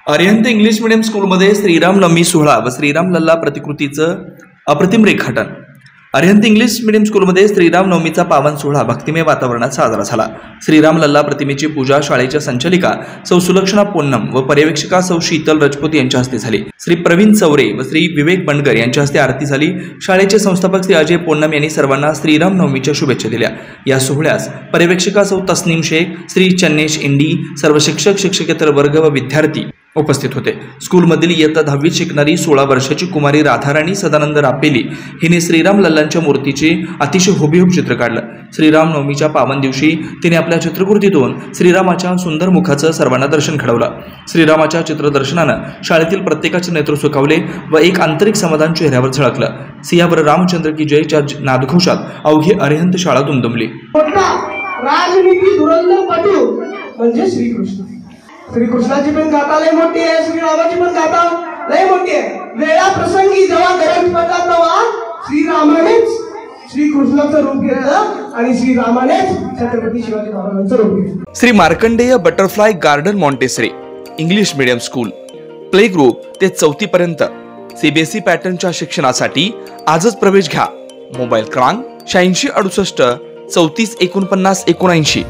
Arihant English medium स्कूलमध्ये श्रीराम नवमी सोहळा व श्रीराम लल्ला प्रतिकृतीचं अप्रतिम रेखाटन। अरिहंत इंग्लिश मीडियम स्कूलमध्ये श्रीराम नवमीचा पावन सोहळा भक्तिमय वातावरणात साजरा झाला। श्रीराम लल्ला प्रतिमेची पूजा शाळेच्या संचालिका सौ सुलक्षणा पोन्नम व पर्यवेक्षिका सौ शीतल राजपूत यांच्या हस्ते झाली। श्री प्रवीण चौरे व श्री विवेक बंडगर यांच्या हस्ते आरती झाली। शाळेचे संस्थापक श्री अजय पोन्नम यांनी सर्वांना श्रीराम नवमीच्या शुभेच्छा दिल्या। या सोहळ्यास पर्यवेक्षिका सौ तस्नीम शेख, श्री चन्नेश इंडी, सर्व शिक्षक शिक्षकेतर वर्ग व विद्यार्थी उपस्थित होते। स्कूलमधील इयत्ता 10वीत शिकणारी 16 वर्षाची कुमारी राधाराणी सदानंद रापेली हिने श्रीराम लल्लांच्या मूर्तीचे अतिशय हुबेहूब चित्र काढलं। श्रीराम नवमीच्या पावन दिवशी तिने आपल्या चित्रकृतीतून श्रीरामाच्या सुंदर मुखाचं सर्वांना दर्शन घडवलं। श्रीरामाच्या चित्रदर्शनानं शाळेतील प्रत्येकाचे नेत्र सुखावले व एक आंतरिक समाधान चेहऱ्यावर झळकलं। सियावर रामचंद्र की जयच्या नादघोषात अवघी अरिहंत शाळा दुमदुमली। राजनीती धुरंधर पटू म्हणजे श्रीकृष्ण। श्रीकृष्णाची पण गाथा लय मोठी आहे, श्रीरामाची पण गाथा लय मोठी आहे। वेळा प्रसंगी जेव्हा गरज पडतात तेव्हा श्रीरामानेच श्रीकृष्णाचं रूप घेतलं आणि श्रीरामानेच छत्रपती शिवाजी महाराजांचं रूप घेतलं। Shri Markandeya butterfly garden Montessori English medium school play group ते 4थी पर्यंत सीबीएसई पॅटर्नच्या शिक्षणासाठी आजच प्रवेश घ्या। मोबाईल क्रमांक 8668 34 49 79।